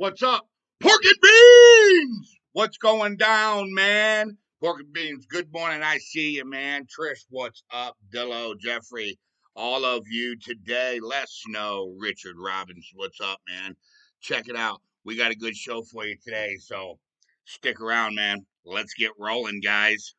What's up? Pork and Beans! What's going down, man? Pork and Beans, good morning. I see you, man. Trish, what's up? Dillo, Jeffrey, all of you today. Les Snow, Richard Robbins, what's up, man? Check it out. We got a good show for you today, so stick around, man. Let's get rolling, guys.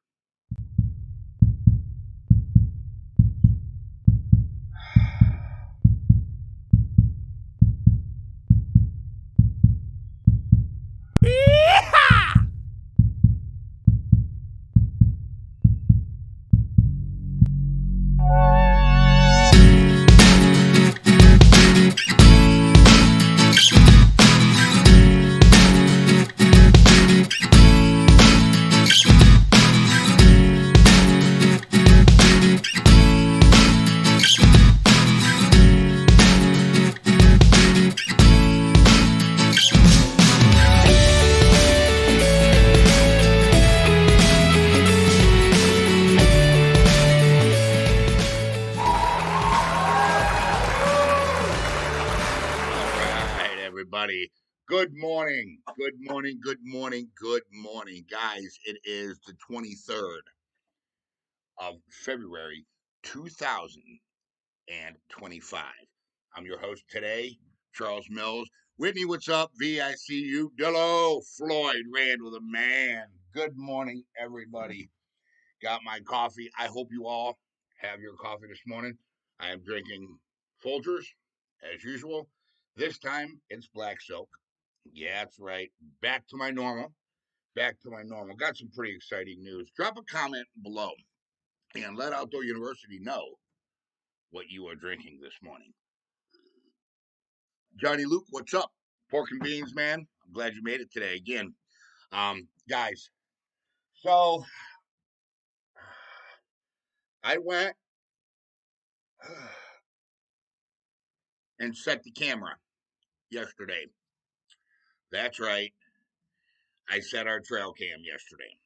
Everybody. Good morning. Good morning. Good morning. Good morning. Guys, it is the 23rd of February 2025. I'm your host today, Charles Mills. Whitney, what's up? VICU. Dillo. Floyd Randall, the man. Good morning, everybody. Got my coffee. I hope you all have your coffee this morning. I am drinking Folgers, as usual. This time, it's black silk. Yeah, that's right. Back to my normal. Back to my normal. Got some pretty exciting news. Drop a comment below and let Outdoor University know what you are drinking this morning. Johnny Luke, what's up? Pork and Beans, man. I'm glad you made it today again. Guys, so I went and set the camera yesterday. That's right. I set our trail cam yesterday.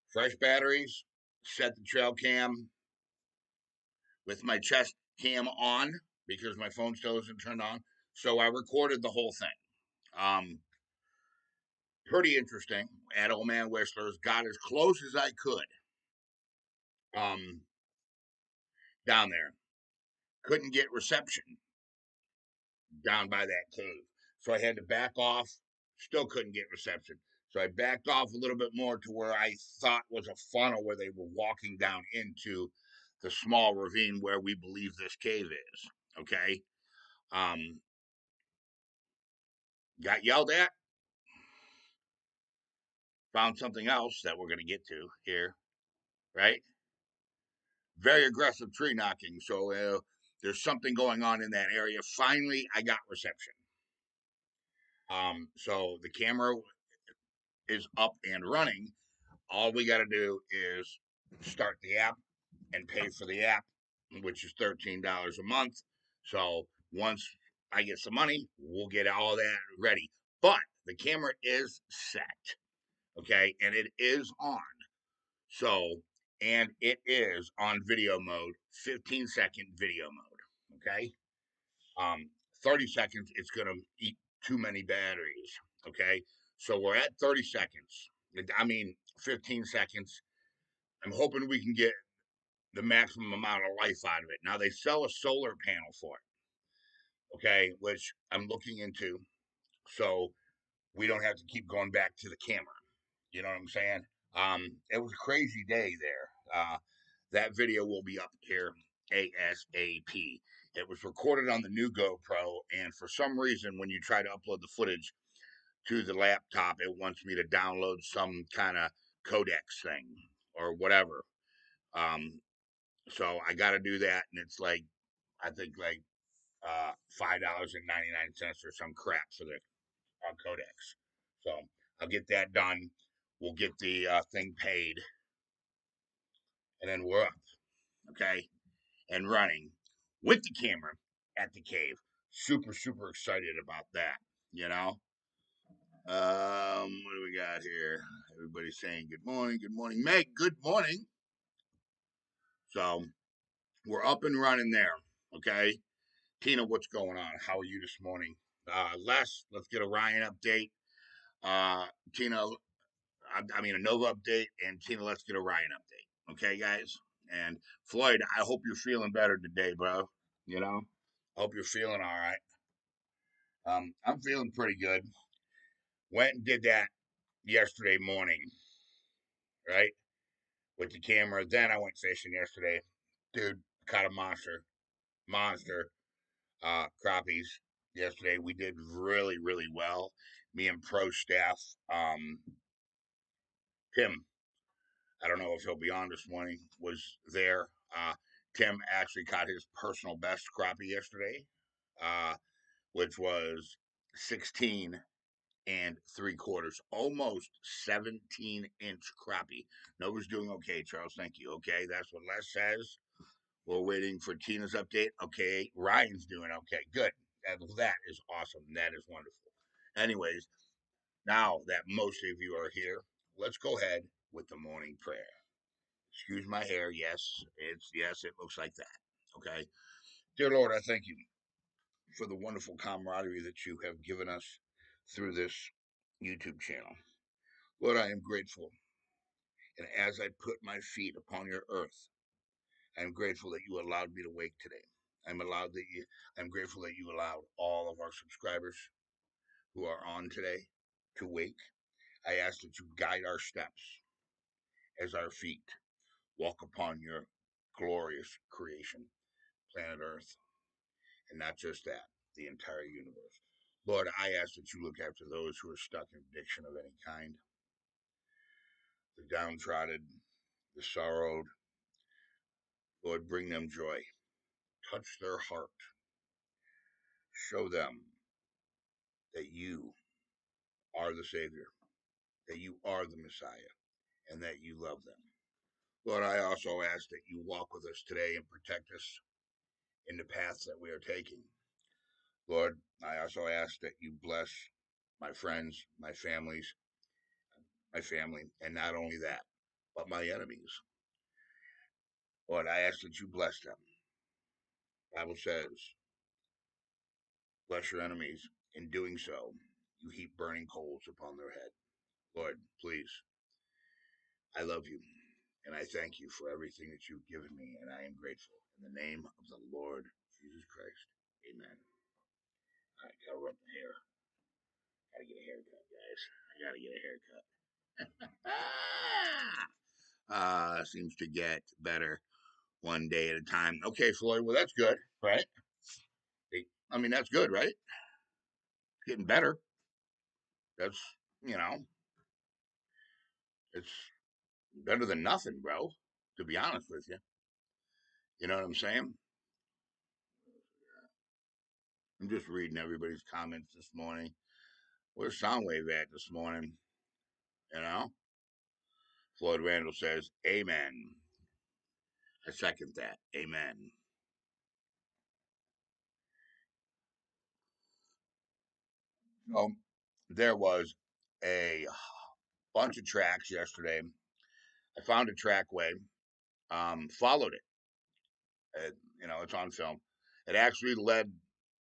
Fresh batteries, set the trail cam with my chest cam on because my phone still isn't turned on. So I recorded the whole thing. Pretty interesting. At Old Man Whistler's, got as close as I could. Down there. Couldn't get reception down by that cave. So I had to back off. Still couldn't get reception. So I backed off a little bit more to where I thought was a funnel where they were walking down into the small ravine where we believe this cave is. Okay. Got yelled at. Found something else that we're going to get to here. Right. Very aggressive tree knocking. So there's something going on in that area. Finally, I got reception. So the camera is up and running. All we got to do is start the app and pay for the app, which is $13 a month. So once I get some money, we'll get all that ready. But the camera is set, okay, and it is on. So, and it is on video mode, 15-second video mode, okay? 30 seconds, it's going to eat too many batteries, okay? So we're at 30 seconds. 15 seconds. I'm hoping we can get the maximum amount of life out of it. Now, they sell a solar panel for it, okay, which I'm looking into. So we don't have to keep going back to the camera. You know what I'm saying? It was a crazy day there. That video will be up here ASAP. It was recorded on the new GoPro, and for some reason, when you try to upload the footage to the laptop, it wants me to download some kind of codex thing or whatever. So I got to do that, and it's like I think like $5.99 or some crap for the codex. So I'll get that done. We'll get the thing paid, and then we're up, okay, and running with the camera at the cave. Super, super excited about that, you know? What do we got here? Everybody's saying good morning, good morning. Meg, good morning. So we're up and running there, okay? Tina, what's going on? How are you this morning? Let's get a Ryan update. Uh, Tina, I mean a Nova update, and Tina, let's get a Ryan update. Okay, guys. And Floyd, I hope you're feeling better today, bro. You know, hope you're feeling all right. I'm feeling pretty good. Went and did that yesterday morning, right, with the camera. Then I went fishing yesterday, dude. Caught a monster crappies yesterday. We did really well. Me and pro staff, Tim. I don't know if he'll be on this morning. Was there? Tim actually caught his personal best crappie yesterday, uh, which was 16 3/4, almost 17-inch crappie. Nova's doing okay, Charles. Thank you. Okay, that's what Les says. We're waiting for Tina's update. Okay, Ryan's doing okay. Good. That is awesome. That is wonderful. Anyways, now that most of you are here, let's go ahead with the morning prayer. Excuse my hair. Yes, it looks like that. Okay. Dear Lord, I thank you for the wonderful camaraderie that you have given us through this YouTube channel. Lord, I am grateful. And as I put my feet upon your earth, I'm grateful that you allowed me to wake today. I'm grateful that you allowed all of our subscribers who are on today to wake. I ask that you guide our steps as our feet walk upon your glorious creation, planet Earth, and not just that, the entire universe. Lord, I ask that you look after those who are stuck in addiction of any kind, the downtrodden, the sorrowed. Lord, bring them joy. Touch their heart. Show them that you are the Savior, that you are the Messiah, and that you love them. Lord, I also ask that you walk with us today and protect us in the paths that we are taking. Lord, I also ask that you bless my friends, my family, and not only that, but my enemies. Lord, I ask that you bless them. The Bible says, bless your enemies. In doing so, you heap burning coals upon their head. Lord, please, I love you, and I thank you for everything that you've given me, and I am grateful. In the name of the Lord Jesus Christ, amen. I gotta rub my hair. Gotta get a haircut, guys. I gotta get a haircut. Seems to get better one day at a time. Okay, Floyd. Well, that's good, right? I mean, that's good, right? Getting better. That's you know, it's better than nothing, bro. To be honest with you, you know what I'm saying? I'm just reading everybody's comments this morning. Where's Soundwave at this morning? You know, Floyd Randall says, "Amen." I second that. Amen. So there was a bunch of tracks yesterday. I found a trackway, followed it. It's on film. It actually led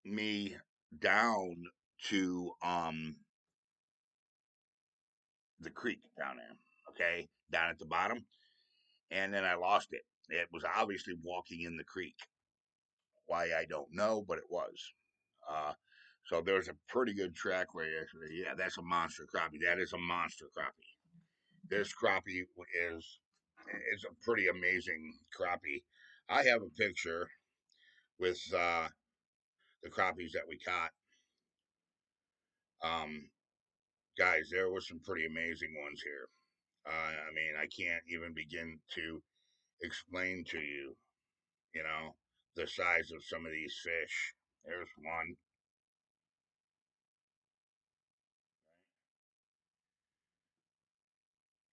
me down to the creek down there. Okay, down at the bottom, and then I lost it. It was obviously walking in the creek. Why I don't know, but it was. Uh, so there's a pretty good trackway yesterday. Yeah, that's a monster crappie. That is a monster crappie. This crappie is a pretty amazing crappie. I have a picture with the crappies that we caught. Um, Guys, there were some pretty amazing ones here. I mean, I can't even begin to explain to you, you know, the size of some of these fish. There's one.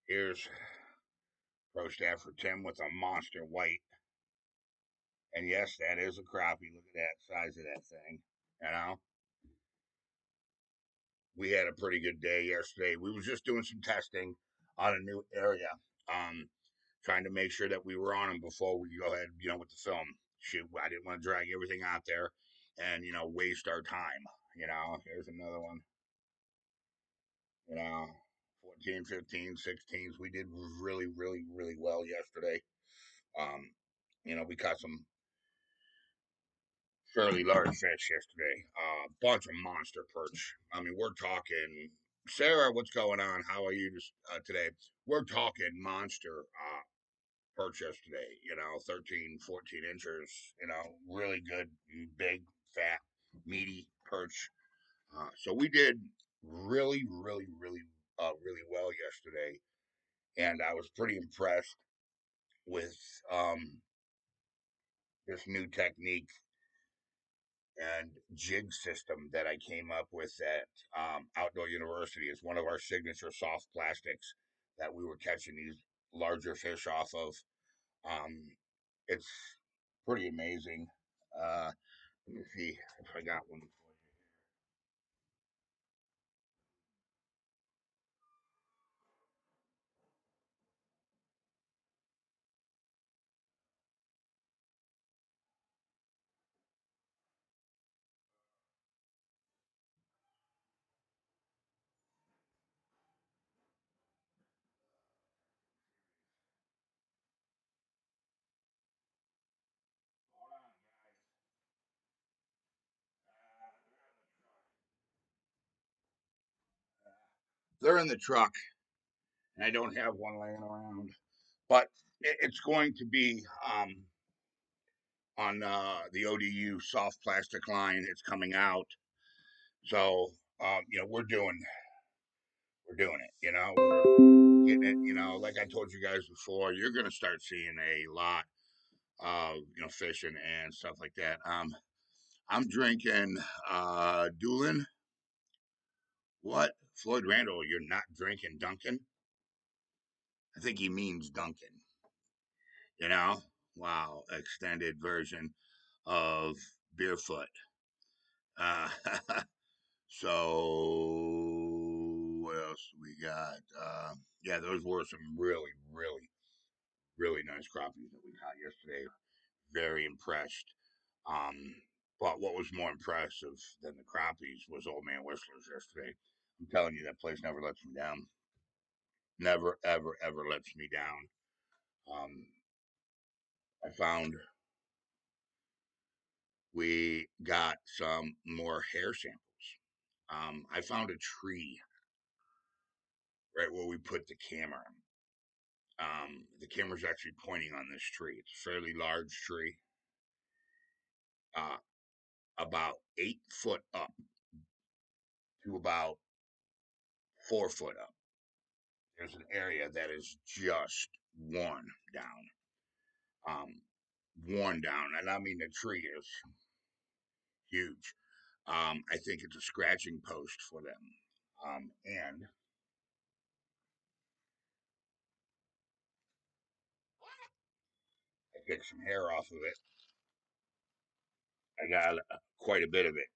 Here's Pro Stafford Tim with a monster white. And yes, that is a crappie. Look at that size of that thing. You know, we had a pretty good day yesterday. We was just doing some testing on a new area, um, trying to make sure that we were on them before we go ahead, with the film. Shoot, I didn't want to drag everything out there and waste our time. Here's another one. You know, 14, 15, 16s. We did really, really, really well yesterday. Um, we caught some fairly large fish yesterday. A bunch of monster perch. I mean, we're talking. Sarah, what's going on? How are you today? We're talking monster perch yesterday. 13, 14 inches. Really good, big, fat, meaty perch. So we did really, really, really, really well yesterday, and I was pretty impressed with this new technique and jig system that I came up with at Outdoor University. Is one of our signature soft plastics that we were catching these larger fish off of. Um, it's pretty amazing. Uh, Let me see if I got one for you. Hold on, guys. They're in the truck, and I don't have one laying around, but it's going to be on the ODU soft plastic line. It's coming out, so we're doing it. We're getting it. Like I told you guys before, you're gonna start seeing a lot of fishing and stuff like that. I'm drinking Doolin. What? Floyd Randall? You're not drinking Duncan? I think he means Duncan. You know? Wow, extended version of Beerfoot. Uh, so what else we got? Yeah, those were some really, really, really nice crappies that we caught yesterday. Very impressed. Um, but what was more impressive than the crappies was Old Man Whistler's yesterday. I'm telling you, that place never lets me down. Never, ever, ever lets me down. Um, I found we got some more hair samples. I found a tree right where we put the camera. The camera's actually pointing on this tree. It's a fairly large tree, uh, about 8 foot up to about 4 foot up. There's an area that is just worn down, um, worn down, and I mean the tree is huge. I think it's a scratching post for them, and I picked some hair off of it. I got quite a bit of it.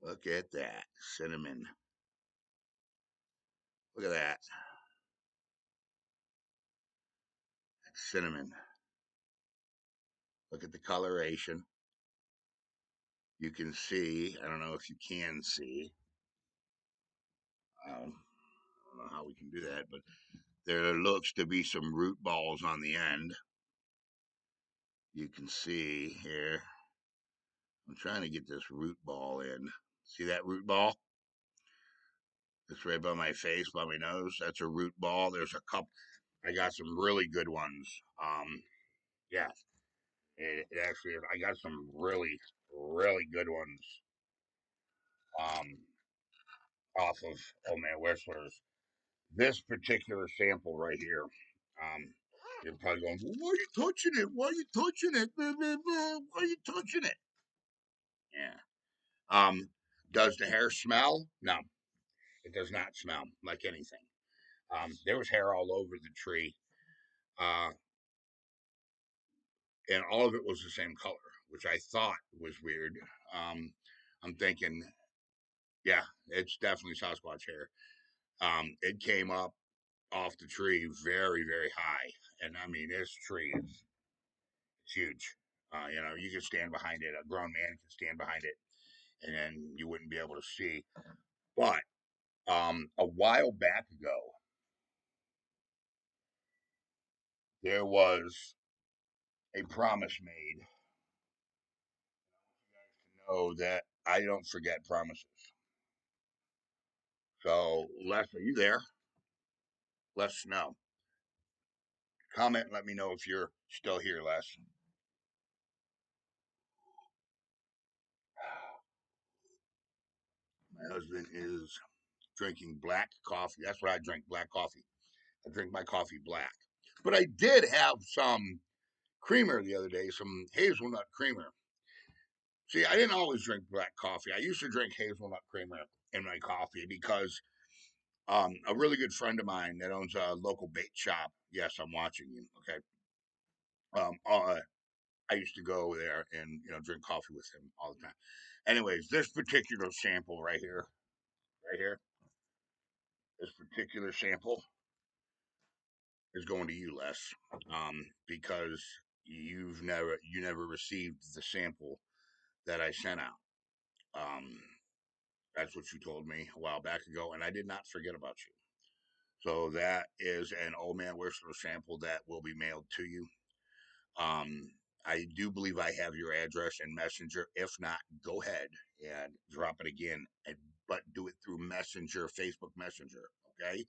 Look at that cinnamon. Look at that. That's cinnamon. Look at the coloration. You can see. I don't know if you can see. I don't know how we can do that, but there looks to be some root balls on the end. You can see here. I'm trying to get this root ball in. See that root ball? It's right by my face, by my nose. That's a root ball. There's a couple. I got some really good ones. Yeah, it actually is. I got some really, really good ones. Off of Old Man Whistler's. This particular sample right here. Um, you're probably going, well, why are you touching it? Why are you touching it? Why are you touching it? Yeah. Does the hair smell? No, it does not smell like anything. There was hair all over the tree, uh, and all of it was the same color, which I thought was weird. Um, I'm thinking, yeah, it's definitely Sasquatch hair. It came up off the tree very, very high, and I mean, this tree is huge. You can stand behind it. A grown man can stand behind it, and then you wouldn't be able to see. But a while back ago, there was a promise made. To know that I don't forget promises. So, Les, are you there? Let us know. Comment and let me know if you're still here, Les. My husband is drinking black coffee. That's what I drink, black coffee. I drink my coffee black. But I did have some creamer the other day, some hazelnut creamer. See, I didn't always drink black coffee. I used to drink hazelnut creamer in my coffee because a really good friend of mine that owns a local bait shop. Yes, I'm watching you. Okay. Um, uh, I used to go there and drink coffee with him all the time. Anyways, this particular sample right here, this particular sample is going to you, Les, because you never received the sample that I sent out. Um, that's what you told me a while back ago, and I did not forget about you. So that is an Old Man Whistler sample that will be mailed to you. Um, I do believe I have your address and Messenger. If not, go ahead and drop it again, but do it through Messenger, Facebook Messenger. Okay.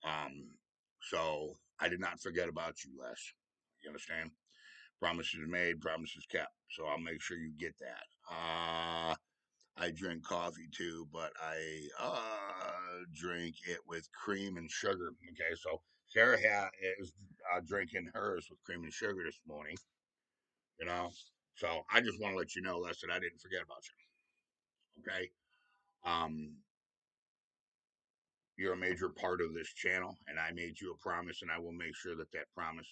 Um, so I did not forget about you, Les. You understand? Promises made, promises kept. So I'll make sure you get that. I drink coffee too, but I drink it with cream and sugar. Okay, so is drinking hers with cream and sugar this morning. You know, so I just want to let you know, Les, that I didn't forget about you. Okay, um, you're a major part of this channel, and I made you a promise, and I will make sure that that promise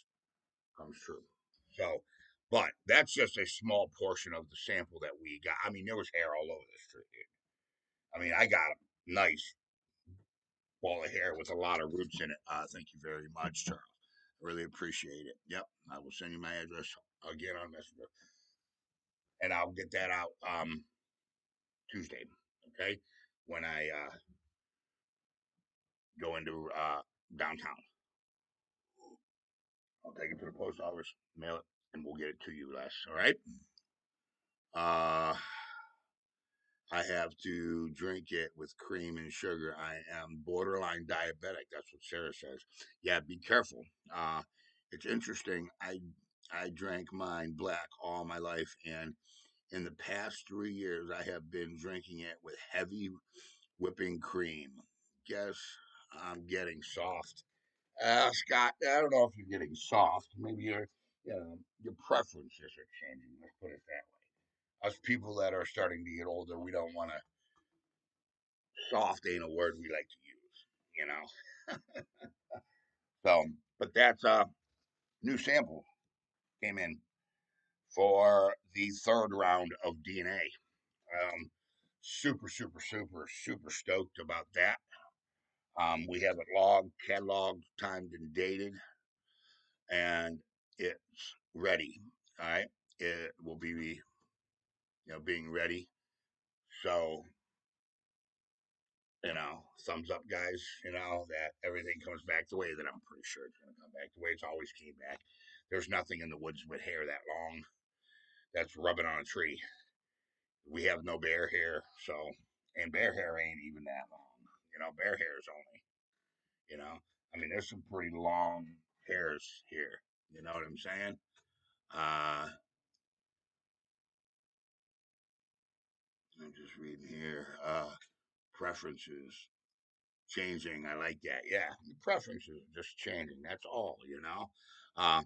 comes true. So, but that's just a small portion of the sample that we got. I mean, there was hair all over this tree. I mean, I got a nice ball of hair with a lot of roots in it. Thank you very much, Charles. I really appreciate it. Yep, I will send you my address again on Messenger, and I'll get that out Tuesday. Okay, when I go into downtown, I'll take it to the post office, mail it, and we'll get it to you, Les. All right. Uh, I have to drink it with cream and sugar. I am borderline diabetic. That's what Sarah says. Yeah, be careful. It's interesting. I drank mine black all my life, and in the past 3 years, I have been drinking it with heavy whipping cream. Guess I'm getting soft. Scott, I don't know if you're getting soft. Maybe your preferences are changing. Let's put it that way. Us people that are starting to get older, we don't want to. Soft ain't a word we like to use, you know. So, but that's a new sample came in for the third round of DNA. Super, super, super, super stoked about that. We have it logged, cataloged, timed, and dated, and it's ready. All right, it will be, being ready. So, thumbs up, guys. That everything comes back the way that I'm pretty sure it's going to come back the way it's always came back. There's nothing in the woods with hair that long that's rubbing on a tree. We have no bear hair, so and bear hair ain't even that long. Bear hair is only, you know. I mean, there's some pretty long hairs here. You know what I'm saying? Uh, I'm just reading here. Preferences changing. I like that. Yeah, the preferences just changing. That's all. Uh,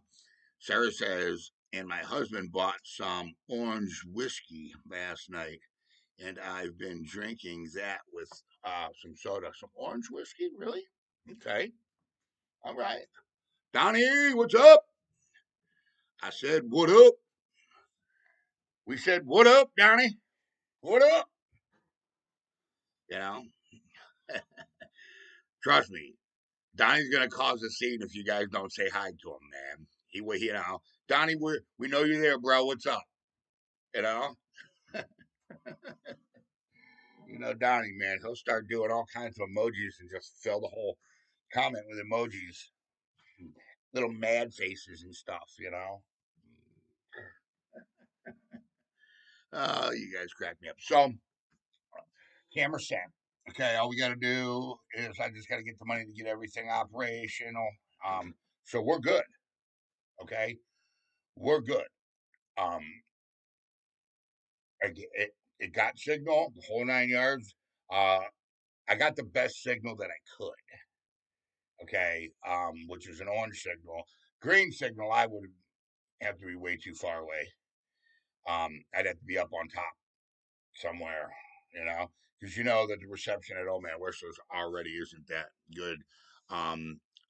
Sarah says, and my husband bought some orange whiskey last night, and I've been drinking that with some soda. Some orange whiskey? Really? Okay. All right. Donnie, what's up? I said, what up? We said, what up, Donnie? What up? You know, trust me, Donnie's going to cause a scene if you guys don't say hi to him, man. Donnie, we know you're there, bro. What's up? You know, Donnie, man, he'll start doing all kinds of emojis and just fill the whole comment with emojis, little mad faces and stuff. You guys crack me up. So, camera set. Okay, all we got to do is I just got to get the money to get everything operational. So we're good. Okay, we're good. Um, it got signal the whole 9 yards. Uh, I got the best signal that I could. Okay, which is an orange signal. Green signal, I would have to be way too far away. I'd have to be up on top somewhere, because you know that the reception at Old Man Whistler's already isn't that good.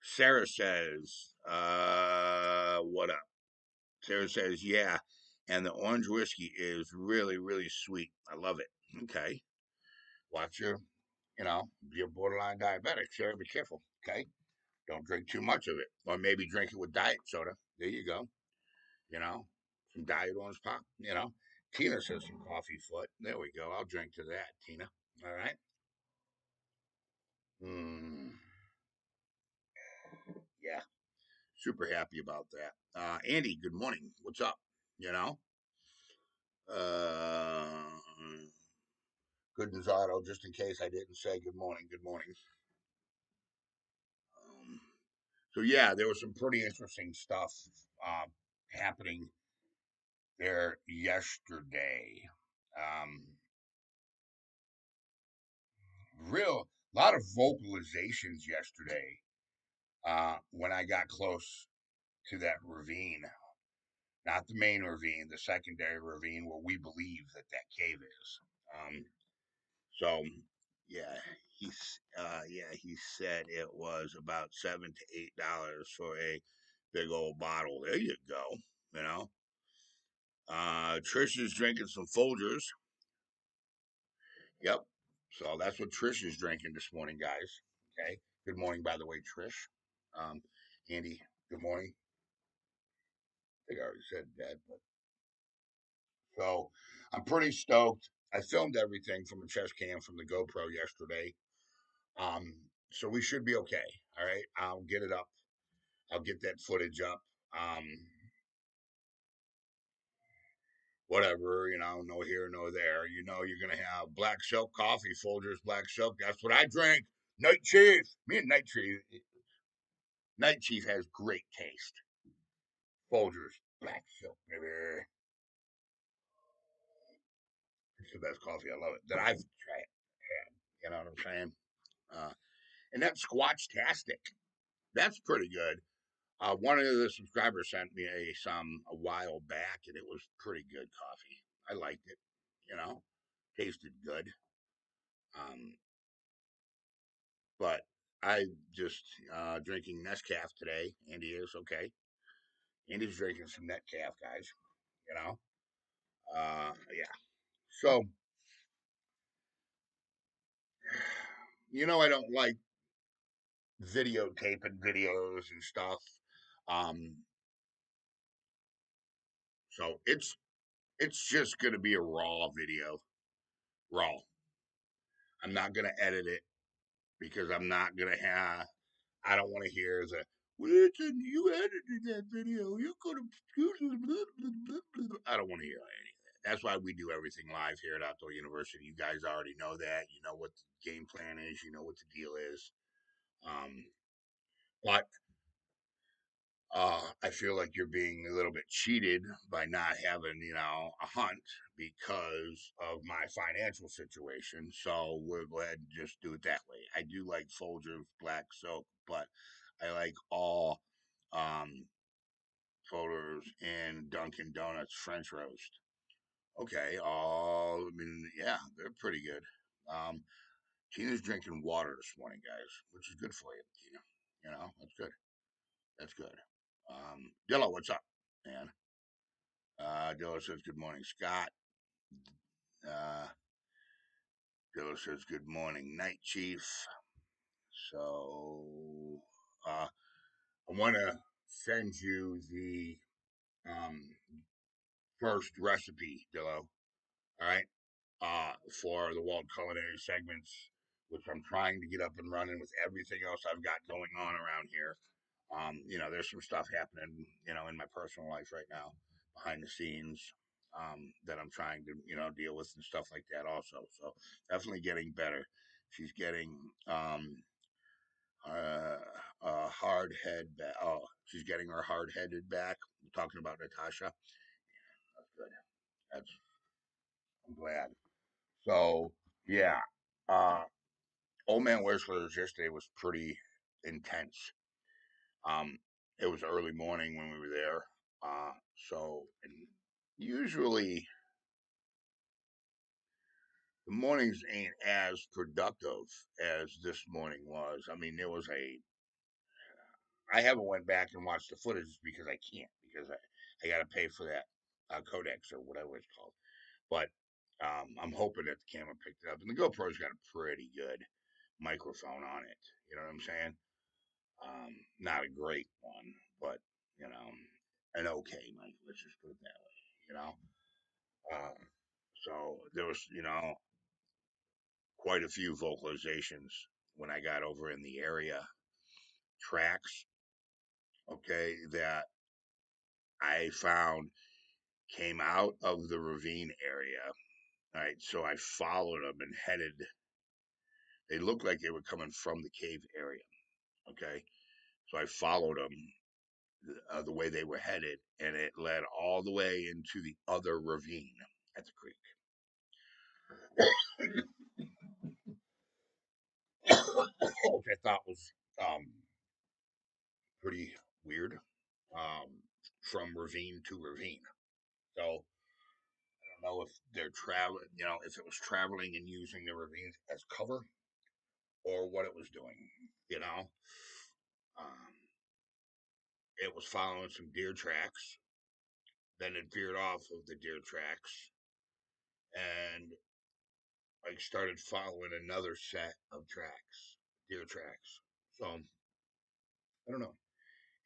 Sarah says, what up? Sarah says, yeah, and the orange whiskey is really, really sweet. I love it. Okay. Watch you're borderline diabetic. Sarah, be careful. Okay. Don't drink too much of it. Or maybe drink it with diet soda. There you go. You know, some diet orange pop. Tina says some coffee foot. There we go. I'll drink to that, Tina. All right. Mm, yeah. Super happy about that. Andy, good morning. What's up? You know, uh, Gooden's Auto, just in case I didn't say good morning. Good morning. Um, so, yeah, there was some pretty interesting stuff uh, happening there yesterday. Um, real lot of vocalizations yesterday when I got close to that ravine, not the main ravine, the secondary ravine where we believe that cave is. So yeah, he said it was about $7 to $8 for a big old bottle. There you go. You know. Trish is drinking some Folgers. Yep. So that's what Trish is drinking this morning, guys. Okay. Good morning, by the way, Trish. Um, Andy, good morning. I think I already said that, but so I'm pretty stoked. I filmed everything from a chest cam from the GoPro yesterday. Um, so we should be okay. All right. I'll get it up. I'll get that footage up. Um, whatever, no here, no there. You're gonna have black silk coffee, Folgers black silk. That's what I drink. Night Chief. Me and Night Chief has great taste. Folgers black silk, baby. It's the best coffee. I love it that I've tried. Had. You know what I'm saying? Uh, and that Squatch Tastic. That's pretty good. One of the subscribers sent me some a while back, and it was pretty good coffee. I liked it. You know, tasted good. Um, but I just drinking Nescaf today. Andy is okay. Andy's drinking some Netcaf, guys. You know, yeah. So I don't like videotaping videos and stuff. Um, so it's just gonna be a raw video, raw. I'm not gonna edit it because I'm not gonna have. I don't want to hear the. Listen, you edited that video. You could have. I don't want to hear any of that. That's why we do everything live here at Outdoor University. You guys already know that. You know what the game plan is. You know what the deal is. Um, but I feel like you're being a little bit cheated by not having, a hunt because of my financial situation. So we'll go ahead and just do it that way. I do like Folgers Black Soap, but I like all um, Folgers and Dunkin' Donuts French Roast. Okay, yeah, they're pretty good. Um, Tina's drinking water this morning, guys, which is good for you, Tina. That's good. That's good. Dillo, what's up, man? Dillo says good morning, Scott. Uh, Dillo says good morning, Night Chief. So, I want to send you the um, first recipe, Dillo. All right, for the World Culinary segments, which I'm trying to get up and running with everything else I've got going on around here. There's some stuff happening, in my personal life right now behind the scenes that I'm trying to, deal with and stuff like that also. So definitely getting better. She's getting a hard head back. Oh, she's getting her hard headed back. We're talking about Natasha. That's good. That's I'm glad. So yeah, uh, Old Man Whistler's yesterday was pretty intense. Um, it was early morning when we were there. And usually the mornings ain't as productive as this morning was. I mean, I haven't went back and watched the footage because I can't, because I got to pay for that codex or whatever it's called. But I'm hoping that the camera picked it up. And the GoPro's got a pretty good microphone on it. You know what I'm saying? Not a great one, but you know, an okay mic. Let's just put it that way. You know, um, so there was quite a few vocalizations when I got over in the area tracks. Okay, that I found came out of the ravine area. All right, so I followed them and headed. They looked like they were coming from the cave area. Okay, so I followed them the way they were headed, and it led all the way into the other ravine at the creek, which I thought was pretty weird, um, from ravine to ravine. So I don't know if they're traveling, if it was traveling and using the ravines as cover or what it was doing. You know, um, it was following some deer tracks. Then it veered off of the deer tracks and I started following another set of tracks, deer tracks. So I don't know.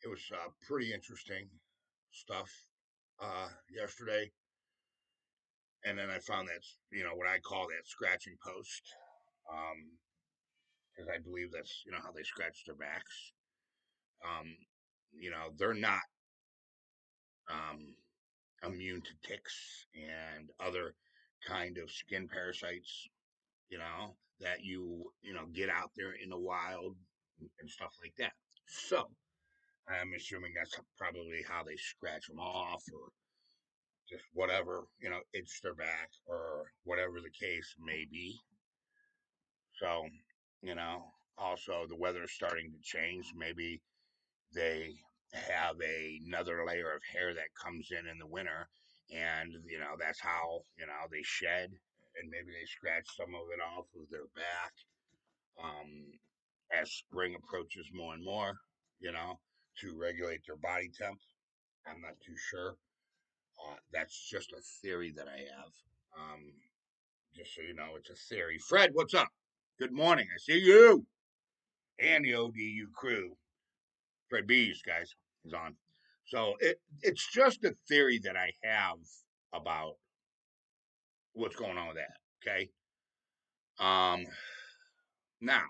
It was pretty interesting stuff yesterday, and then I found that what I call that scratching post, because I believe that's how they scratch their backs. Um, they're not um, immune to ticks and other kind of skin parasites. That you get out there in the wild and stuff like that. So I'm assuming that's probably how they scratch them off or just whatever, itch their back or whatever the case may be. So, also the weather is starting to change. Maybe they have another layer of hair that comes in the winter. And, that's how, they shed. And maybe they scratch some of it off of their back as spring approaches more and more, to regulate their body temp. I'm not too sure. That's just a theory that I have. Um, just so you know, it's a theory. Fred, what's up? Good morning. I see you and the ODU crew. Fred Bees, guys, is on. So it's just a theory that I have about what's going on with that. Okay. Um, Now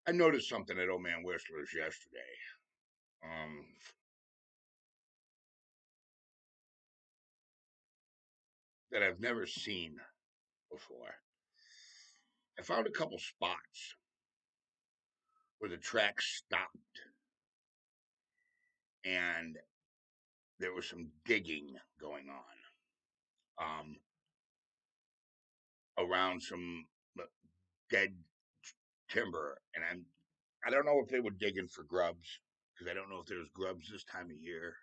I noticed something at Old Man Whistler's yesterday. Um, that I've never seen before. I found a couple spots where the track stopped and there was some digging going on around some dead timber, and I don't know if they were digging for grubs because I don't know if there was grubs this time of year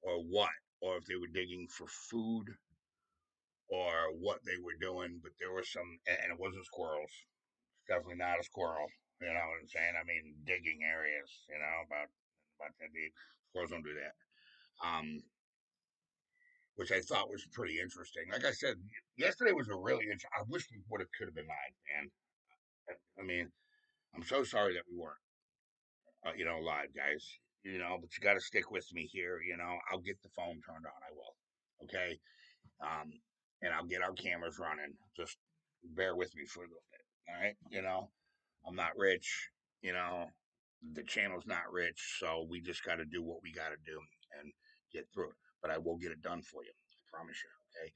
or what, or if they were digging for food or what they were doing. But there was some, and it wasn't squirrels. Definitely not a squirrel. You know what I'm saying? I mean, digging areas. About that deep. Squirrels don't do that. Um, which I thought was pretty interesting. Like I said, yesterday was a really. I wish we would have could have been live, man. I mean, I'm so sorry that we weren't, live, guys. But you got to stick with me here. I'll get the phone turned on. I will. Okay. Um, and I'll get our cameras running. Just bear with me for a little bit. All right. I'm not rich. You know, the channel's not rich, so we just got to do what we got to do and get through it. But I will get it done for you. I promise you. Okay.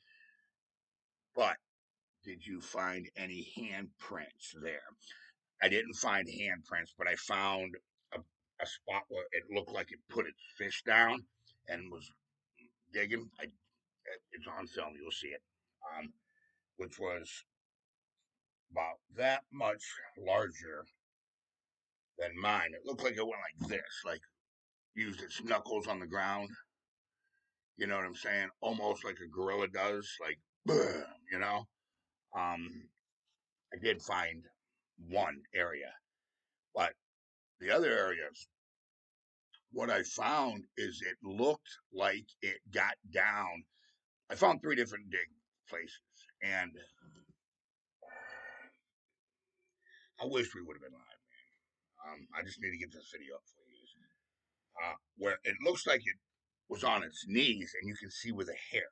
But did you find any handprints there? I didn't find handprints, but I found a spot where it looked like it put its fish down and was digging. It's on film. You'll see it. Which was about that much larger than mine. It looked like it went like this, like used its knuckles on the ground. You know what I'm saying? Almost like a gorilla does, like, you know. Um, I did find one area, but the other areas, what I found is it looked like it got down. I found three different dig places, and I wish we would have been live. I just need to get this video up for you. Where it looks like it was on its knees, and you can see where the hair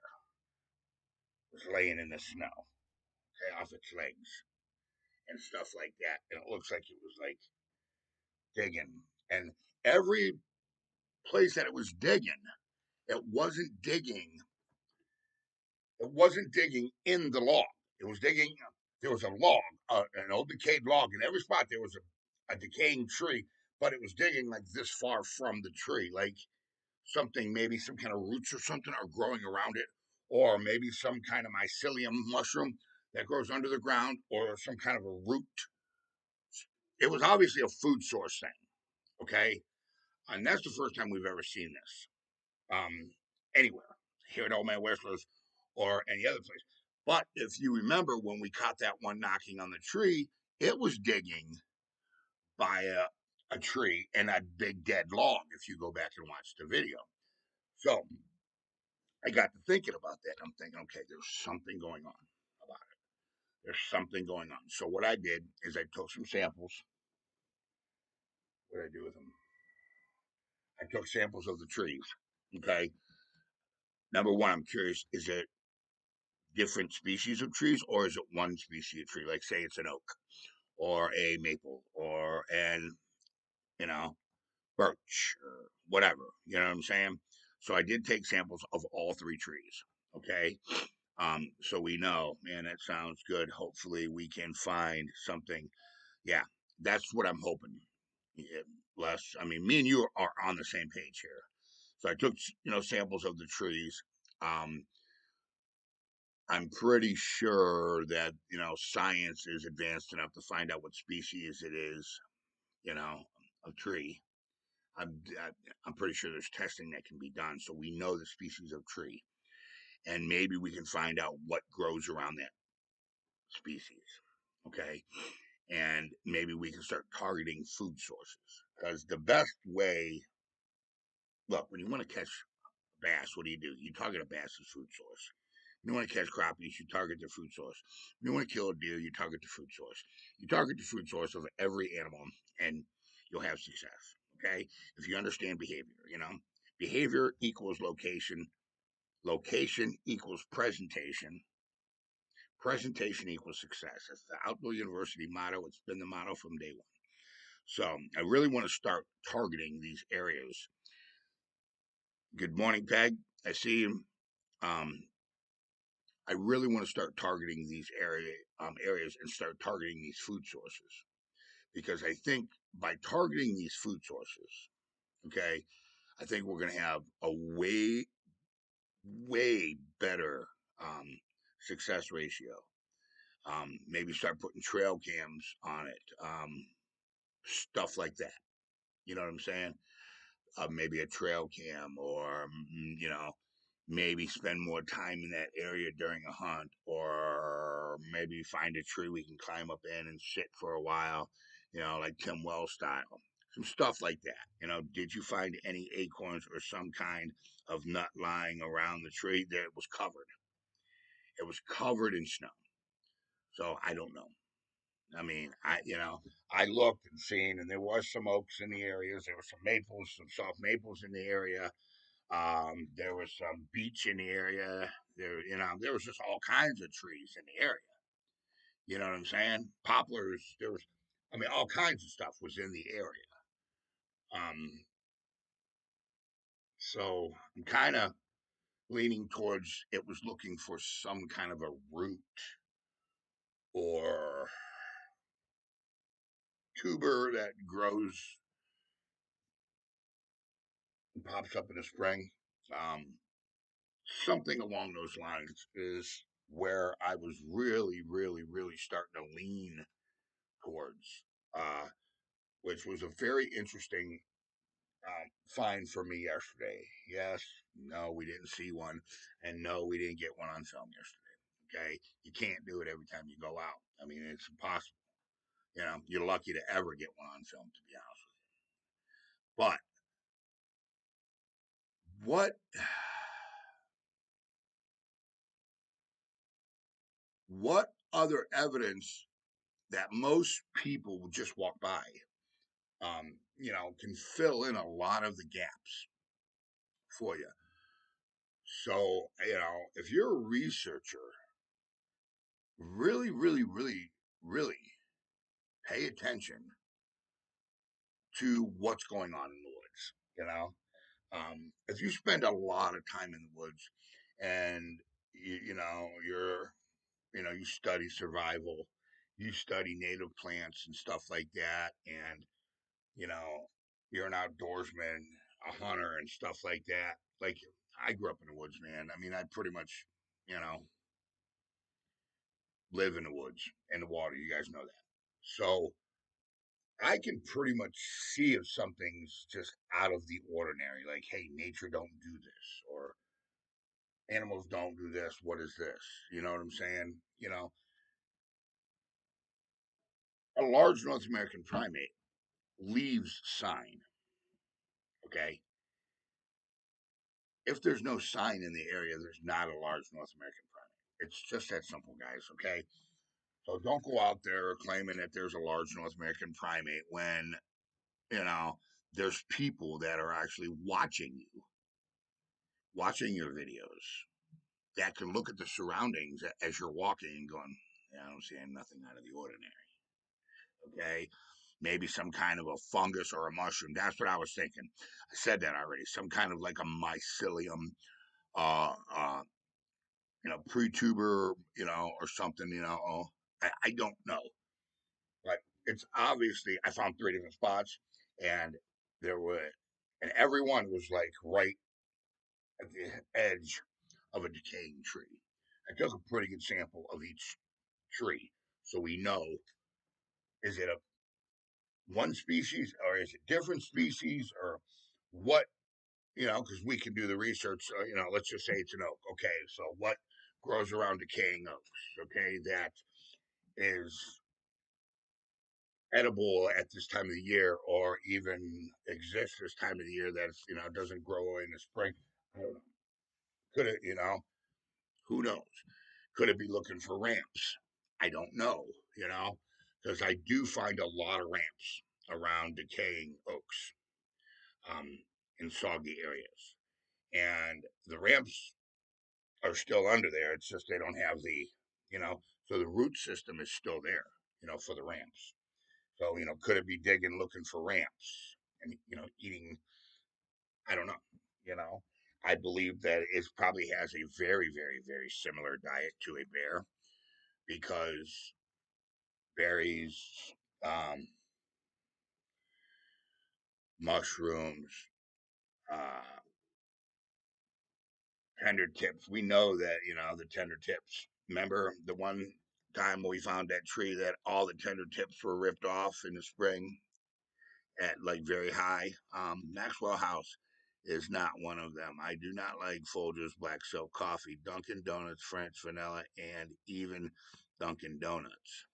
was laying in the snow, okay, off its legs and stuff like that. And it looks like it was like digging. And every place that it was digging, it wasn't digging. It wasn't digging in the log. It was digging. There was a log, an old decayed log. In every spot there was a decaying tree, but it was digging like this far from the tree, like something, maybe some kind of roots or something are growing around it, or maybe some kind of mycelium mushroom that grows under the ground, or some kind of a root. It was obviously a food source thing, okay? And that's the first time we've ever seen this anywhere here at Old Man Whistler's or any other place. But if you remember when we caught that one knocking on the tree, it was digging by a tree and a big dead log. If you go back and watch the video, so I got to thinking about that. I'm thinking, okay, there's something going on about it. There's something going on. So what I did is I took some samples. What did I do with them? I took samples of the trees. Okay. Number one, I'm curious: is it different species of trees, or is it one species of tree? Like, say, it's an oak, or a maple, or an you know birch, or whatever. You know what I'm saying? So I did take samples of all three trees. Okay. So we know, man, that sounds good. Hopefully, we can find something. Yeah, that's what I'm hoping. Yeah, Les, I mean, me and you are on the same page here. So I took, samples of the trees. Um, I'm pretty sure that science is advanced enough to find out what species it is. You know, of tree. I'm I'm pretty sure there's testing that can be done, so we know the species of tree, and maybe we can find out what grows around that species. Okay, and maybe we can start targeting food sources because the best way. Look, when you want to catch bass, what do? You target a bass's food source. When you want to catch crappies, you target their food source. When you want to kill a deer, you target the food source. You target the food source of every animal, and you'll have success. Okay, if you understand behavior, behavior equals location. Location equals presentation. Presentation equals success. That's the Outdoor University motto. It's been the motto from day one. So I really want to start targeting these areas. Good morning, Peg. I see you. Um, I really want to start targeting these areas and start targeting these food sources because I think by targeting these food sources, okay, I think we're going to have a way better success ratio. Maybe start putting trail cams on it, stuff like that. You know what I'm saying? Maybe a trail cam, or maybe spend more time in that area during a hunt, or maybe find a tree we can climb up in and sit for a while, like Tim Wells style. Some stuff like that. Did you find any acorns or some kind of nut lying around the tree? That it was covered. It was covered in snow. So I don't know. I mean, I looked and seen, and there was some oaks in the areas. There were some maples, some soft maples in the area. There was some beech in the area. There was just all kinds of trees in the area. You know what I'm saying? Poplars. All kinds of stuff was in the area. Um, so I'm kind of leaning towards it was looking for some kind of a root or tuber that grows and pops up in the spring. Um, Something along those lines is where I was really, really, really starting to lean towards, uh, which was a very interesting find for me yesterday. Yes, no, we didn't see one, and no, we didn't get one on film yesterday. Okay, you can't do it every time you go out. I mean, it's impossible. You're lucky to ever get one on film, to be honest with you. But what what other evidence that most people will just walk by, can fill in a lot of the gaps for you. So, if you're a researcher, really, really, really, really pay attention to what's going on in the woods. If you spend a lot of time in the woods and you study survival, you study native plants and stuff like that, and you know, you're an outdoorsman, a hunter, and stuff like that. Like, I grew up in the woods, man. I mean, I pretty much, you know, live in the woods and the water. You guys know that. So I can pretty much see if something's just out of the ordinary. Like, hey, nature don't do this, or animals don't do this. What is this? You know what I'm saying? A large North American primate leaves sign. Okay, if there's no sign in the area, there's not a large North American primate. It's just that simple, guys. Okay, so don't go out there claiming that there's a large North American primate when you know there's people that are actually watching your videos that can look at the surroundings as you're walking and going, yeah, I don't see nothing out of the ordinary. Okay, maybe some kind of a fungus or a mushroom. That's what I was thinking. I said that already. Some kind of like a mycelium, uh, uh, pre-tuber, or something. I don't know, but it's obviously I found three different spots, and there were, and everyone was like right at the edge of a decaying tree. I took a pretty good sample of each tree, so we know, is it a one species or is it different species or what? Because we can do the research. Let's just say it's an oak. Okay, so what grows around decaying oaks? Okay, that is edible at this time of the year or even exists this time of the year that's doesn't grow in the spring. I don't know. Could it, who knows? Could it be looking for ramps? I don't know, because I do find a lot of ramps around decaying oaks, um, in soggy areas. And the ramps are still under there. It's just they don't have so the root system is still there, for the ramps. So, could it be digging looking for ramps and, eating? I don't know. You know, I believe that it probably has a very, very, very similar diet to a bear because berries, um, mushrooms, uh, tender tips. We know that, the tender tips. Remember the one time we found that tree that all the tender tips were ripped off in the spring at like very high. Maxwell House is not one of them. I do not like Folgers Black Silk Coffee, Dunkin' Donuts, French Vanilla, and even Dunkin' Donuts.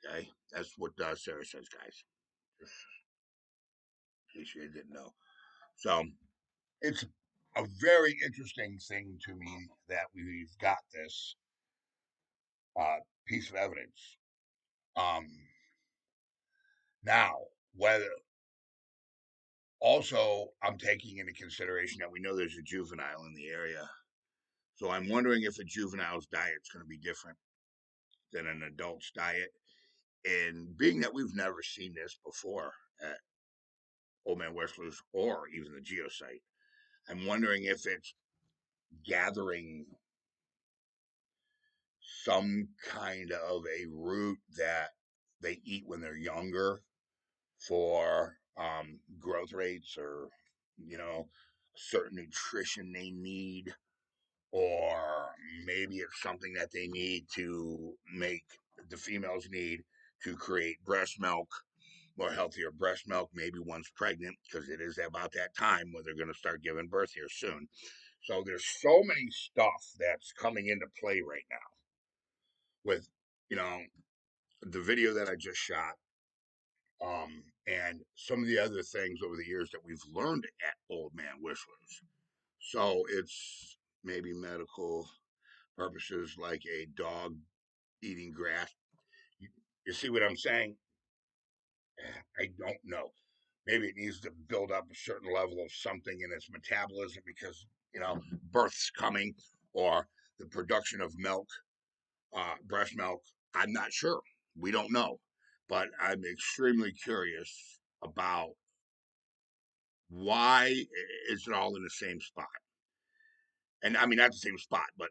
Okay, that's what Sarah says, guys. Just in case you didn't know. So it's a very interesting thing to me that we've got this uh, piece of evidence Um, now, whether also I'm taking into consideration that we know there's a juvenile in the area, so I'm wondering if a juvenile's diet's going to be different than an adult's diet. And being that we've never seen this before at Old Man Whistler's or even the geosite, I'm wondering if it's gathering some kind of a root that they eat when they're younger for growth rates or, certain nutrition they need, or maybe it's something that they need to make the females need to create breast milk, more healthier breast milk, maybe once pregnant, because it is about that time where they're going to start giving birth here soon. So there's so many stuff that's coming into play right now with, you know, the video that I just shot, and some of the other things over the years that we've learned at Old Man Whistlers. So it's maybe medical purposes like a dog eating grass. You, you see what I'm saying? I don't know. Maybe it needs to build up a certain level of something in its metabolism because, birth's coming or the production of milk, breast milk. I'm not sure. We don't know. But I'm extremely curious about why is it all in the same spot? And I mean, not the same spot, but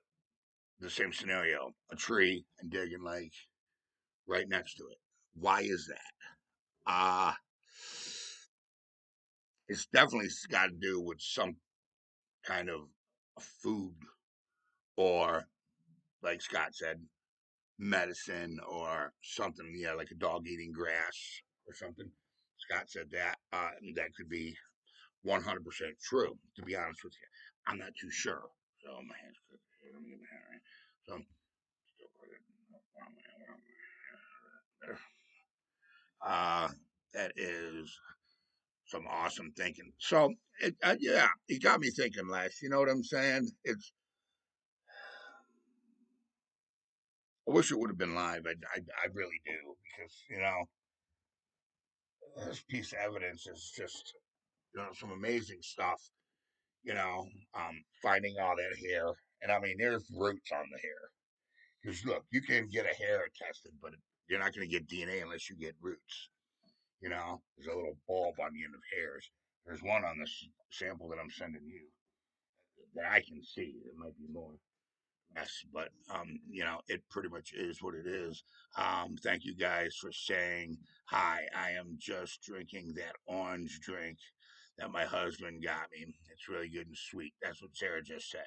the same scenario, a tree and digging like right next to it. Why is that? It's definitely got to do with some kind of food or, like Scott said, medicine or something. Yeah, like a dog eating grass or something. Scott said that. That could be 100% true, to be honest with you. I'm not too sure. So my hands could. Let me get my hand right. So, uh, that is some awesome thinking. So, yeah, it got me thinking, Les. You know what I'm saying? I wish it would have been live. I really do because this piece of evidence is just some amazing stuff. Finding all that hair, and I mean, there's roots on the hair. Because look, you can get a hair tested, but you're not going to get DNA unless you get roots. There's a little bulb on the end of hairs. There's one on this sample that I'm sending you that I can see. There might be more. Yes, but it pretty much is what it is. Thank you guys for saying hi. I am just drinking that orange drink that my husband got me. It's really good and sweet. That's what Sarah just said.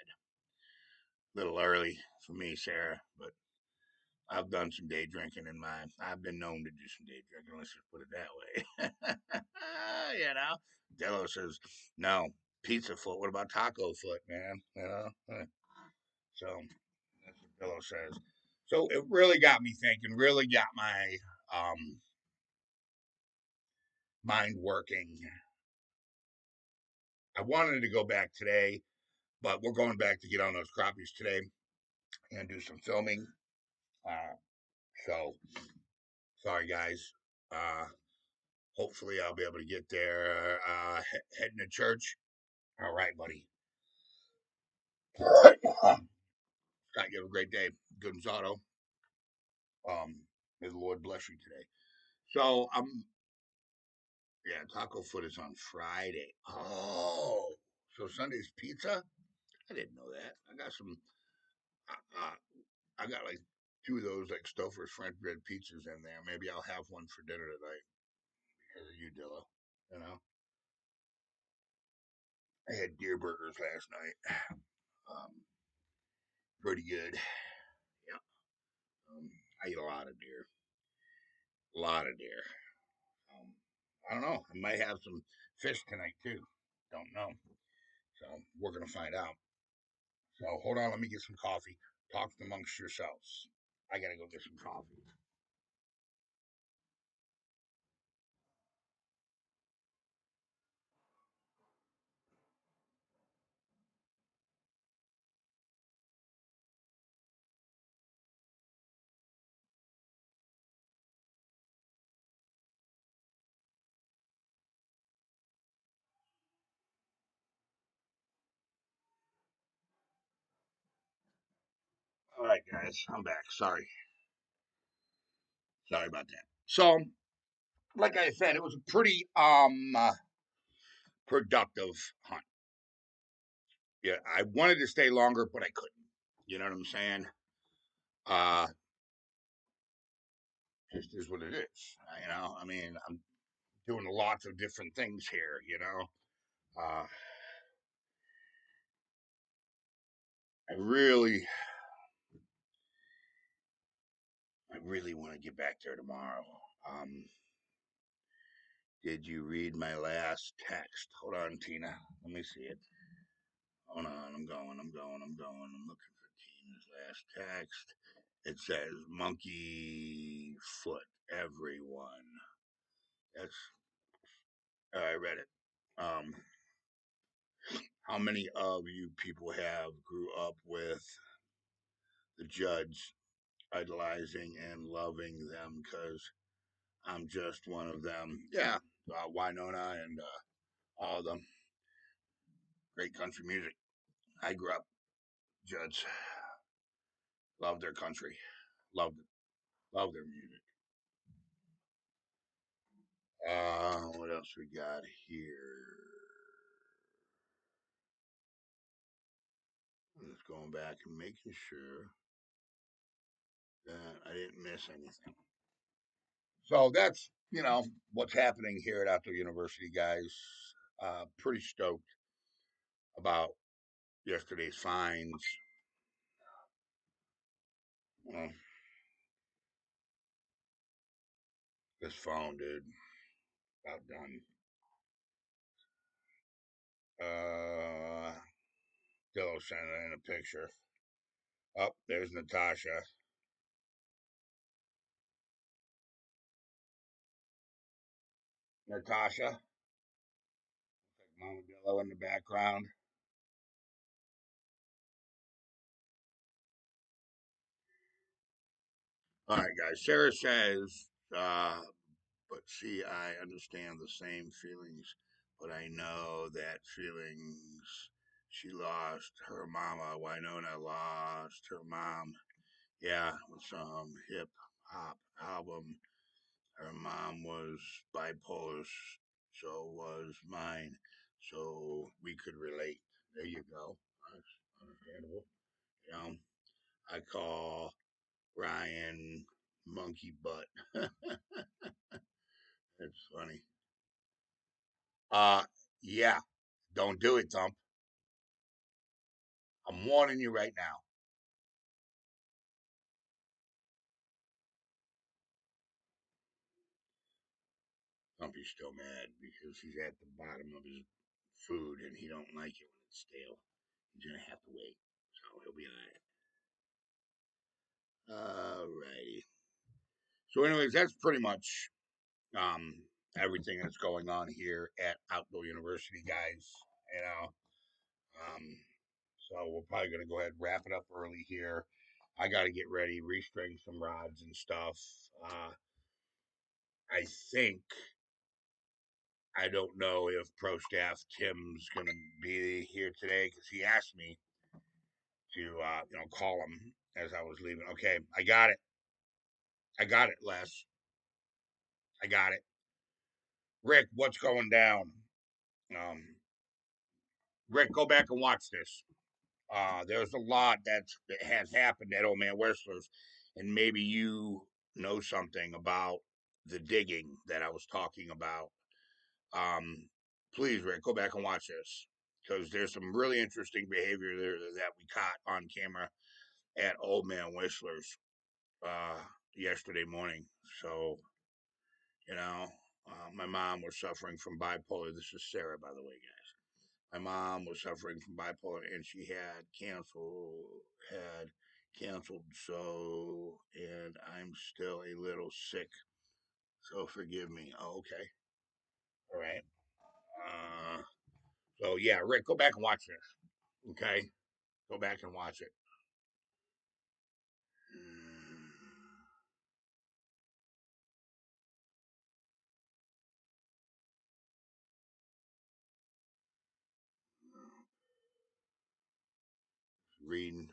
A little early for me, Sarah, but I've done some day drinking in my. I've been known to do some day drinking. Let's just put it that way. Dello says no pizza foot. What about taco foot, man? So that's what Dello says. So it really got me thinking. Really got my mind working. I wanted to go back today, but we're going back to get on those crappies today and do some filming. Uh, so sorry, guys. Uh, Hopefully, I'll be able to get there. Heading to church. All right, buddy. Scott, you have a great day. Good Auto. May the Lord bless you today. So, yeah, taco foot is on Friday. Oh, so Sunday's pizza? I didn't know that. I got some. I got like two of those like Stouffer's French bread pizzas in there. Maybe I'll have one for dinner tonight because of you, Dilla. You know, I had deer burgers last night. Um, Pretty good. Yeah. Um, I eat a lot of deer. A lot of deer. Um, I don't know. I might have some fish tonight too. Don't know. So we're gonna find out. So hold on. Let me get some coffee. Talk amongst yourselves. I gotta go get some coffee. All right, guys, I'm back. Sorry about that. So, like I said, it was a pretty productive hunt. Yeah, I wanted to stay longer, but I couldn't. You know what I'm saying? Uh, just is what it is. I mean, I'm doing lots of different things here. I really, I really want to get back there tomorrow. Um, did you read my last text? Hold on, Tina. Let me see it. Hold on, I'm looking for Tina's last text. It says monkey foot, everyone. That's I read it. How many of you people have grew up with the judge idolizing and loving them? Because I'm just one of them. Yeah, Winona and all of them. Great country music. I grew up judge. Love their country. Love love their music. What else we got here? I'm just going back and making sure that I didn't miss anything. So that's what's happening here at Outdoor University, guys. Pretty stoked about yesterday's finds. Well, this phone, dude, about done. Uh, Dillo sent in a picture. Oh, there's Natasha. Natasha, like Mama Dillo in the background. All right, guys. Sarah says, but see, I understand the same feelings, but I know that feelings. She lost her mama. Winona lost her mom. Yeah, with some hip hop album. Her mom was bipolar, so was mine. So we could relate. There you go. That's understandable. You know, I call Ryan monkey butt. It's funny. Uh, yeah, don't do it, Thump. I'm warning you right now. Thumpy's still mad because he's at the bottom of his food and he don't like it when it's stale. He's gonna have to wait, so he'll be alright. Alrighty. So, anyways, that's pretty much um everything that's going on here at Outdoor University, guys. You know, um, so we're probably gonna go ahead and wrap it up early here. I got to get ready, restring some rods and stuff. I think I don't know if pro staff Tim's going to be here today because he asked me to, call him as I was leaving. Okay, I got it. I got it, Les. I got it. Rick, what's going down? Um, Rick, go back and watch this. There's a lot that has happened at Old Man Whistler's, and maybe you know something about the digging that I was talking about. Um, Please, Rick, go back and watch this because there's some really interesting behavior there that we caught on camera at Old Man Whistler's uh, yesterday morning. So, you know, my mom was suffering from bipolar. This is Sarah, by the way, guys. My mom was suffering from bipolar, and she had canceled. So, and I'm still a little sick. So forgive me. Oh, okay. All right. So yeah, Rick, go back and watch this. Okay, go back and watch it. Reading.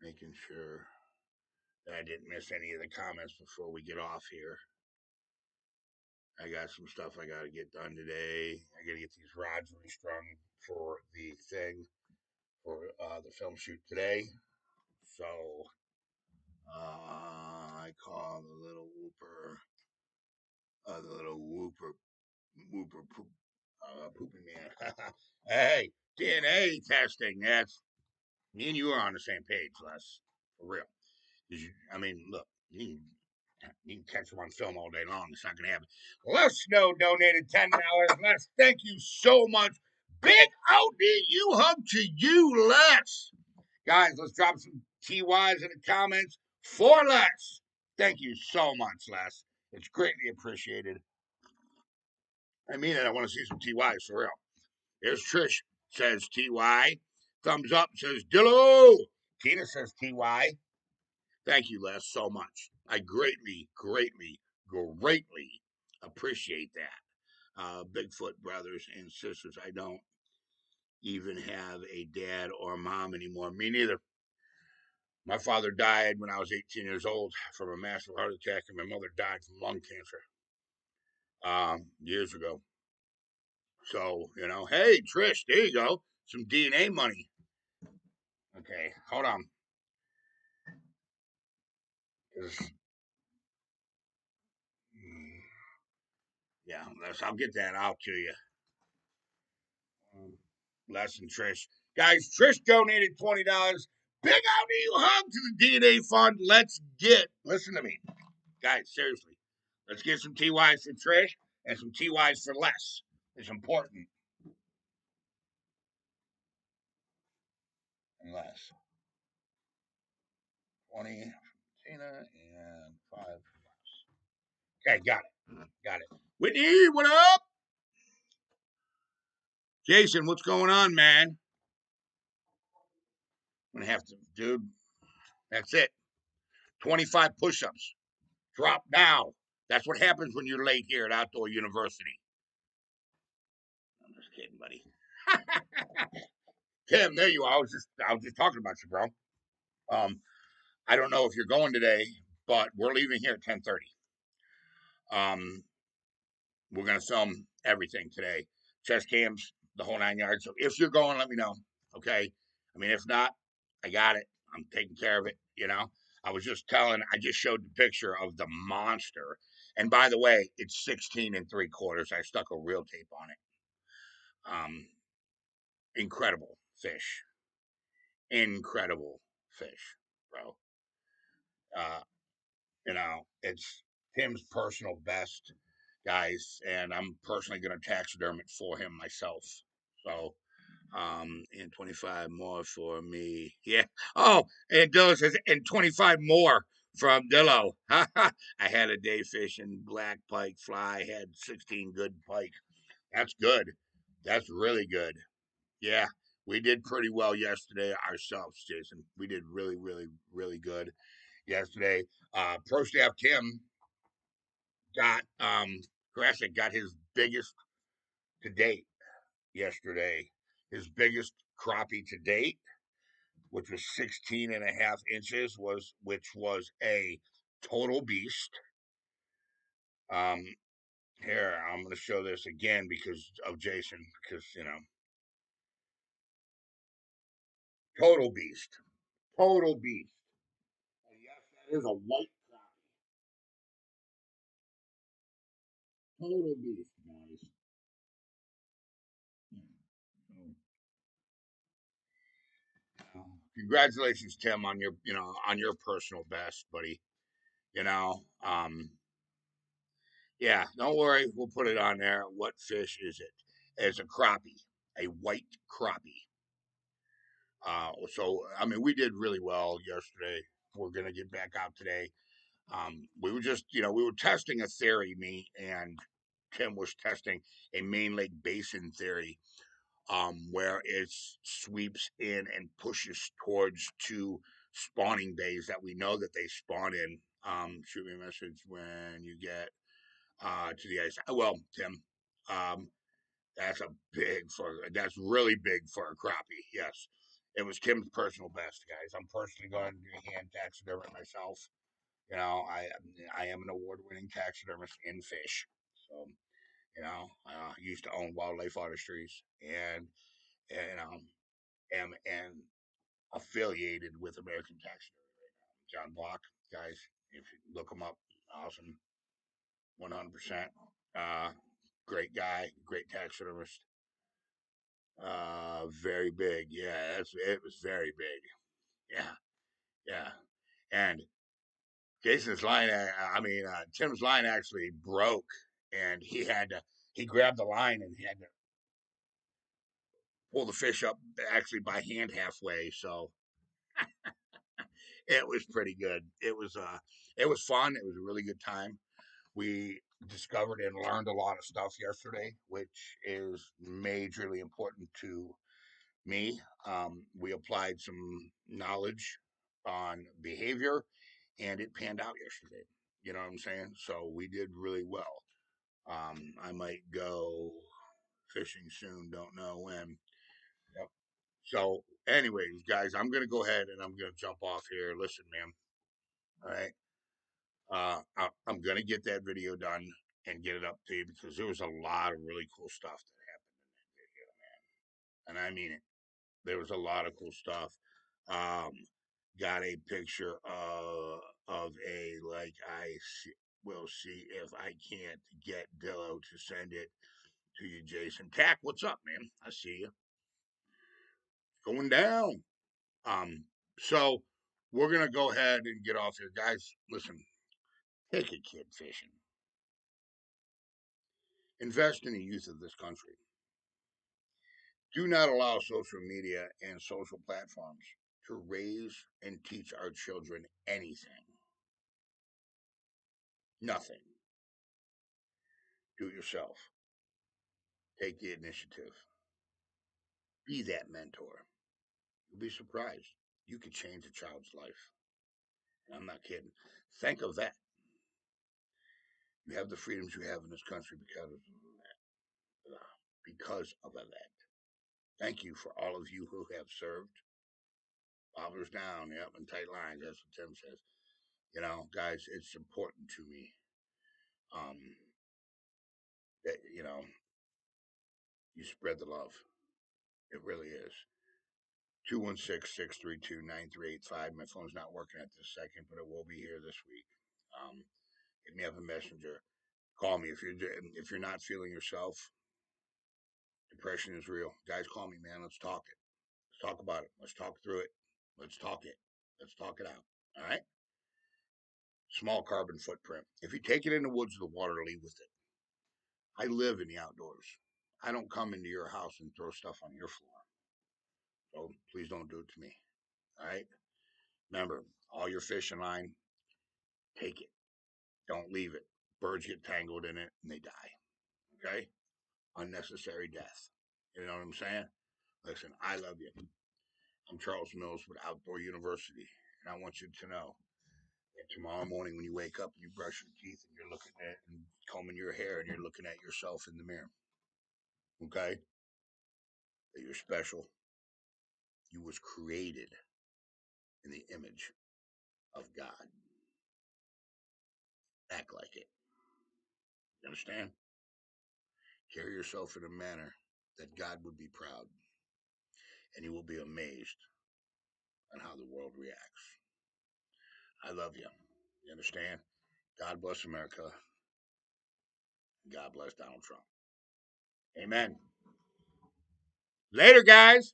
Making sure that I didn't miss any of the comments before we get off here. I got some stuff I got to get done today. I got to get these rods restrung for the thing for the film shoot today. So I call the little whooper pooping man. Hey, DNA testing. That's me and you are on the same page, Les. For real. I mean, look, you can catch them on film all day long. It's not going to happen. Les Snow donated $10. Les, thank you so much. Big ODU hug to you, Les. Guys, let's drop some TYs in the comments for Les. Thank you so much, Les. It's greatly appreciated. I mean it. I want to see some TYs for real. There's Trish says TY. Thumbs up says Dillo. Tina says TY. Thank you, Les, so much. I greatly, greatly, greatly appreciate that. Bigfoot brothers and sisters, I don't even have a dad or mom anymore. Me neither. My father died when I was 18 years old from a massive heart attack, and my mother died from lung cancer years ago. So, hey, Trish, there you go. Some DNA money. Okay, hold on. Yeah, I'll get that out to you. Les and Trish. Guys, Trish donated $20. Big out to you hug to the DNA fund. Listen to me. Guys, seriously. Let's get some TYs for Trish and some TYs for Les. It's important. And Les. 20 Tina and 5 Les. Okay, got it. Got it. Whitney, what up? Jason, what's going on, man? I'm gonna have to, dude. That's it. 25 push-ups. Drop now. That's what happens when you're late here at Outdoor University. I'm just kidding, buddy. Tim, there you are. I was just talking about you, bro. I don't know if you're going today, but we're leaving here at 10:30. Um, we're gonna film everything today, chest cams, the whole 9 yards. So if you're going, let me know. Okay. I mean, if not, I got it. I'm taking care of it. I just showed the picture of the monster. And by the way, it's 16 and 3/4. I stuck a real tape on it. Incredible fish. Incredible fish, bro. Uh, it's Tim's personal best, guys, and I'm personally going to taxiderm it for him myself. So, and 25 more for me. Yeah. Oh, and Dillo says, and 25 more from Dillo. I had a day fishing black pike fly, had 16 good pike. That's good. That's really good. Yeah, we did pretty well yesterday ourselves, Jason. We did really, really, really good yesterday. Pro staff Tim got Grasick got his biggest to date yesterday. His biggest crappie to date, which was 16 and a half inches, which was a total beast. Um, Here, I'm going to show this again because of Jason, because total beast, total beast. And yes, that is a white total beast, guys. Congratulations, Tim, on your personal best, buddy. You know, um, yeah, don't worry, we'll put it on there. What fish is it? It's a crappie, a white crappie. So I mean, we did really well yesterday. We're gonna get back out today. We were just, we were testing a theory. Me and Tim was testing a main lake basin theory, where it sweeps in and pushes towards two spawning bays that we know that they spawn in. Shoot me a message when you get to the ice. Well, Tim, um, that's really big for a crappie. Yes, It was Tim's personal best, guys. I'm personally going to hand taxidermy myself. You know, I am an award-winning taxidermist in fish. So, you know, I used to own Wildlife Artistries, and am affiliated with American Taxidermy right now. John Block, guys, if you look him up, awesome, 100%. Uh, Great guy, great taxidermist. Very big. Yeah, it was very big. Yeah, yeah. And Jason's line, Tim's line actually broke, and he grabbed the line and he had to pull the fish up actually by hand halfway. So it was pretty good. It was fun. It was a really good time. We discovered and learned a lot of stuff yesterday, which is majorly important to me. We applied some knowledge on behavior, and it panned out yesterday. You know what I'm saying? So we did really well. I might go fishing soon. Don't know when. Yep. So, anyways, guys, I'm gonna go ahead and I'm gonna jump off here. Listen, man. All right. I'm gonna get that video done and get it up to you because there was a lot of really cool stuff that happened in that video, man. And I mean it. There was a lot of cool stuff. Um, got a picture of a like will see if I can't get Dillo to send it to you, Jason. Tack, what's up, man? I see you going down. So we're gonna go ahead and get off here, guys. Listen, take a kid fishing. Invest in the youth of this country. Do not allow social media and social platforms to raise and teach our children anything. Nothing. Do it yourself. Take the initiative. Be that mentor. You'll be surprised. You could change a child's life. And I'm not kidding. Think of that. You have the freedoms you have in this country because of that. Because of that. Thank you for all of you who have served. Bobbers down, yep, and tight lines. That's what Tim says. You know, guys, it's important to me um, that you spread the love. It really is. 216-632-9385. My phone's not working at this second, but it will be here this week. Hit me up a messenger. Call me if you're not feeling yourself. Depression is real. Guys, call me, man. Let's talk it. Let's talk about it. Let's talk through it. Let's talk it. Let's talk it out. All right. Small carbon footprint. If you take it in the woods or the water, leave with it. I live in the outdoors. I don't come into your house and throw stuff on your floor. So please don't do it to me. All right. Remember, all your fishing line, take it. Don't leave it. Birds get tangled in it and they die. Okay? Unnecessary death. You know what I'm saying? Listen, I love you. I'm Charles Mills with Outdoor University, and I want you to know that tomorrow morning when you wake up and you brush your teeth and you're looking at and combing your hair and you're looking at yourself in the mirror, okay? That you're special. You was created in the image of God. Act like it. You understand? Carry yourself in a manner that God would be proud, and you will be amazed on how the world reacts. I love you. You understand? God bless America. God bless Donald Trump. Amen. Later, guys.